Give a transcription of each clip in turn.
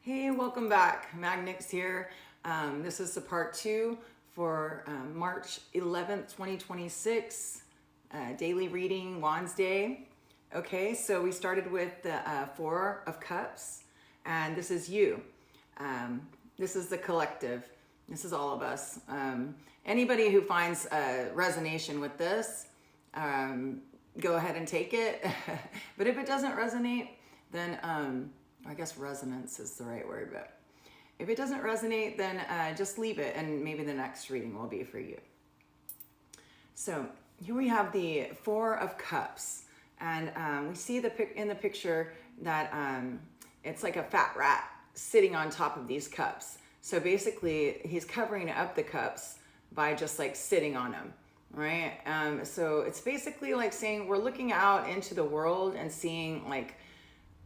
Hey, welcome back. Magnix here. This is the part 2 for March 11th, 2026, daily reading, Wands Day. Okay, so we started with the Four of Cups, and this is you. This is the collective. This is all of us. Anybody who finds resonation with this, go ahead and take it. But if it doesn't resonate, then I guess resonance is the right word, but if it doesn't resonate, then just leave it, and maybe the next reading will be for you. So here we have the Four of Cups, and we see in the picture that it's like a fat rat sitting on top of these cups. So basically, he's covering up the cups by just like sitting on them, right? So it's basically like saying we're looking out into the world and seeing like,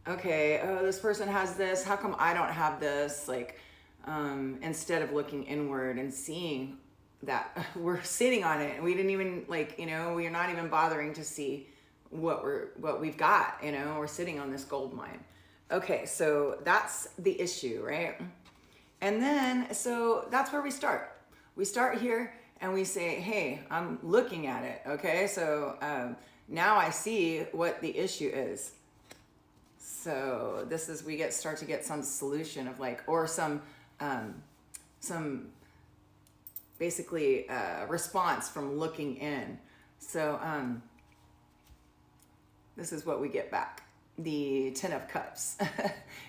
okay, oh, this person has this, how come I don't have this? Like, instead of looking inward and seeing that we're sitting on it, and we didn't even we're not even bothering to see what we've got, we're sitting on this gold mine. Okay, so that's the issue, right? And then, so that's where we start. We start here and we say, hey, I'm looking at it, okay? So now I see what the issue is. So this is, we start to get some solution of like, or some basically response from looking in. So this is what we get back. The 10 of Cups.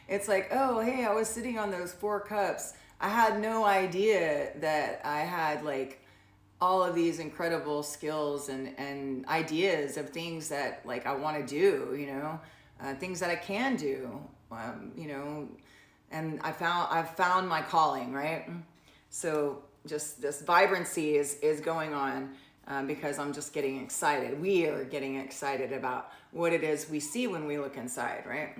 It's like, oh, hey, I was sitting on those 4 cups. I had no idea that I had like all of these incredible skills and ideas of things that like I want to do, things that I can do, and I've found my calling, right? So just this vibrancy is going on because I'm just getting excited. We are getting excited about what it is we see when we look inside, right?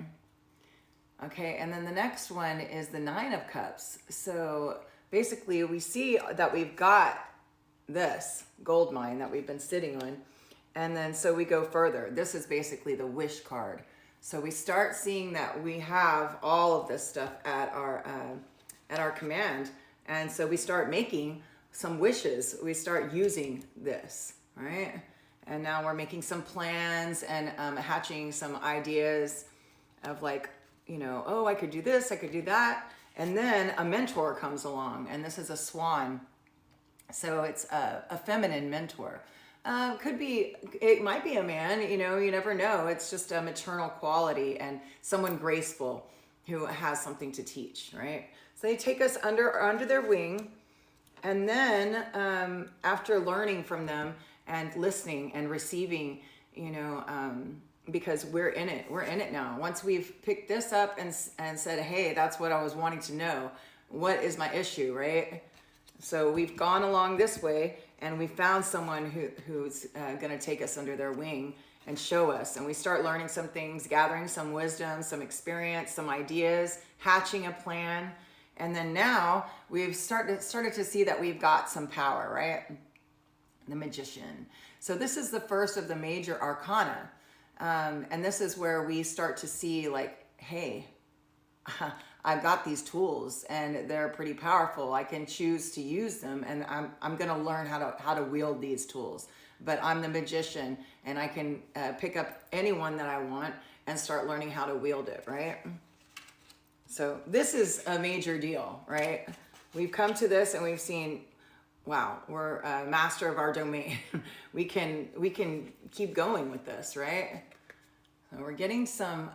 Okay, and then the next one is the 9 of Cups. So basically we see that we've got this gold mine that we've been sitting on, and then so we go further. This is basically the wish card. So we start seeing that we have all of this stuff at our command, and so we start making some wishes. We start using this, right? And now we're making some plans and hatching some ideas of like, oh, I could do this, I could do that. And then a mentor comes along, and this is a swan. So it's a feminine mentor. It might be a man, you never know. It's just a maternal quality and someone graceful who has something to teach, right? So they take us under their wing, and then after learning from them and listening and receiving, because we're in it now. Once we've picked this up and said, hey, that's what I was wanting to know. What is my issue, right? So we've gone along this way, and we found someone who's going to take us under their wing and show us. And we start learning some things, gathering some wisdom, some experience, some ideas, hatching a plan. And then now we've started to see that we've got some power, right? The Magician. So this is the first of the major arcana. And this is where we start to see like, hey, I've got these tools and they're pretty powerful. I can choose to use them, and I'm going to learn how to wield these tools. But I'm the magician, and I can pick up anyone that I want and start learning how to wield it, right? So this is a major deal, right? We've come to this and we've seen, wow, we're a master of our domain. we can keep going with this, right? So we're getting some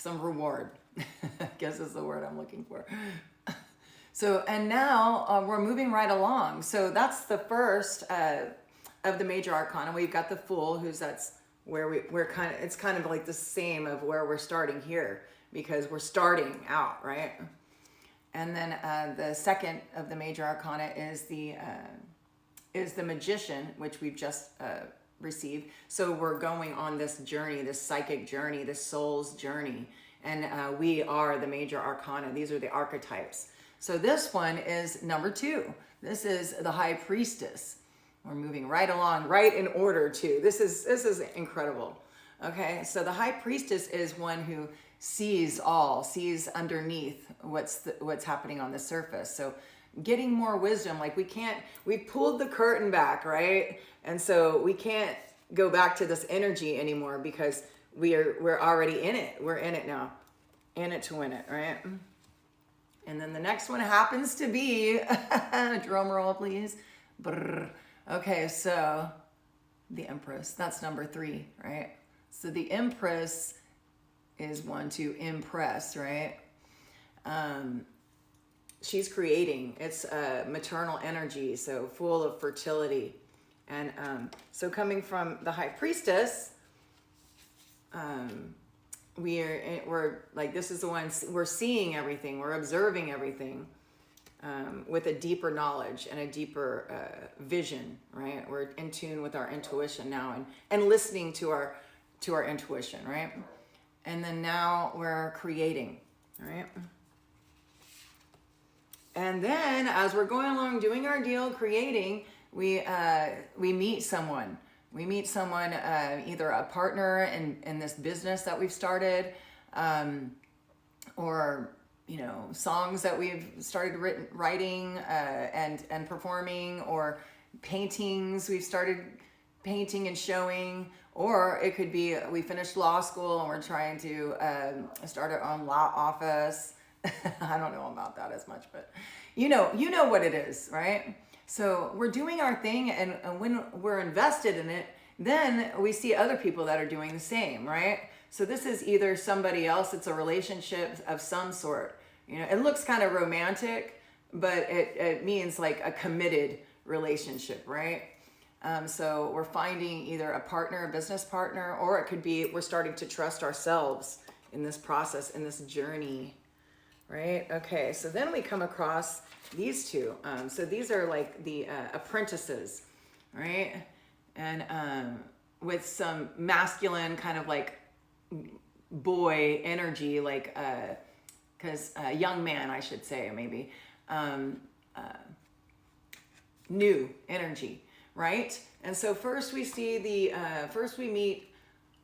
reward, I guess is the word I'm looking for. So, and now we're moving right along. So that's the first of the major arcana. We've got the Fool, that's where we're it's kind of like the same of where we're starting here, because we're starting out, right? And then the second of the major arcana is the Magician, which we've just received. So we're going on this journey, this psychic journey, this soul's journey, and we are the major arcana. These are the archetypes. So this one is number 2. This is the High Priestess. We're moving right along, right in order too. This is incredible. Okay, so the high priestess is one who sees all, sees underneath what's happening on the surface. So getting more wisdom, like we pulled the curtain back, right? And so we can't go back to this energy anymore because we're already in it. We're in it now. In it to win it, right? And then the next one happens to be, drum roll please. Brrr. Okay, so the Empress, that's number 3, right? So the Empress is one to impress, right? She's creating. It's maternal energy, so full of fertility. And so coming from the High Priestess, we're like, this is the one, we're seeing everything, we're observing everything with a deeper knowledge and a deeper vision, right? We're in tune with our intuition now and listening to our intuition, right? And then now we're creating, right? And then as we're going along doing our deal, creating, we meet someone. We meet someone, either a partner in this business that we've started, or songs that we've started writing and performing, or paintings we've started painting and showing, or it could be we finished law school and we're trying to start our own law office. I don't know about that as much, but you know what it is, right? So we're doing our thing, and when we're invested in it, then we see other people that are doing the same, right? So this is either somebody else, it's a relationship of some sort. It looks kind of romantic, but it means like a committed relationship, right? So we're finding either a partner, a business partner, or it could be we're starting to trust ourselves in this process, in this journey, right? Okay, so then we come across these two. So these are like the apprentices, right? And with some masculine kind of like boy energy, like because young man, I should say, maybe new energy, right? And so first we see first we meet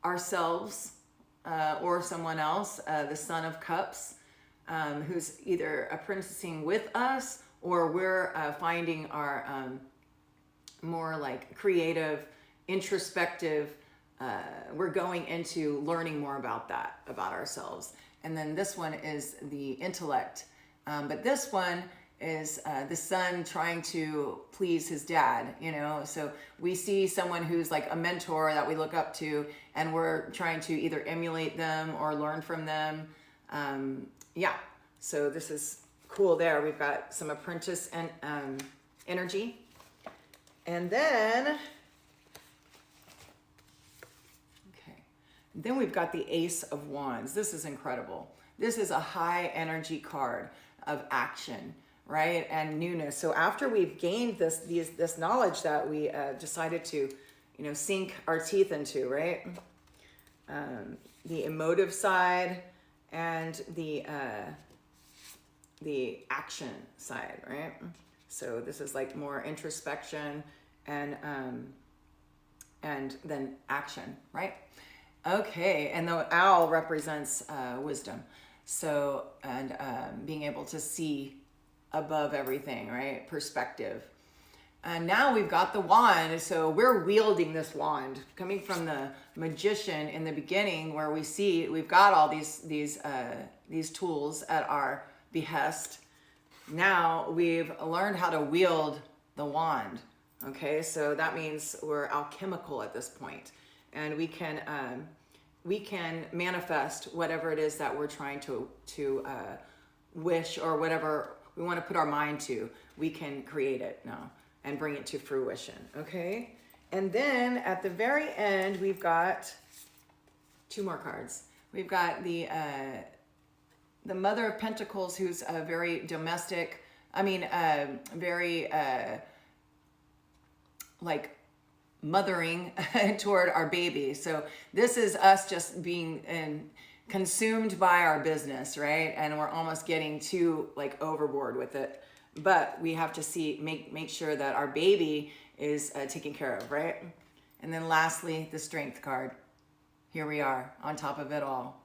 ourselves or someone else, the Son of Cups, who's either apprenticing with us, or we're finding our more like creative, introspective, we're going into learning more about ourselves. And then this one is the intellect. But this one is the son trying to please his dad, So we see someone who's like a mentor that we look up to, and we're trying to either emulate them or learn from them. So this is cool there. We've got some apprentice and energy. And then we've got the Ace of Wands. This is incredible. This is a high energy card of action, right? And newness. So after we've gained this knowledge that we decided to, sink our teeth into, right? The emotive side and the action side, right? So this is like more introspection and then action, right? Okay, and the owl represents wisdom. So, and being able to see above everything, right? Perspective. And now we've got the wand. So we're wielding this wand, coming from the magician in the beginning, where we see we've got all these tools at our behest. Now we've learned how to wield the wand. Okay, so that means we're alchemical at this point, and we can manifest whatever it is that we're trying to wish, or whatever we want to put our mind to. We can create it now and bring it to fruition. Okay, and then at the very end we've got 2 more cards. We've got the Mother of Pentacles, who's a very domestic. Very like mothering toward our baby. So this is us just being consumed by our business, right? And we're almost getting too like overboard with it. But we have to make sure that our baby is taken care of, right? And then lastly, the Strength card. here we are on top of it all.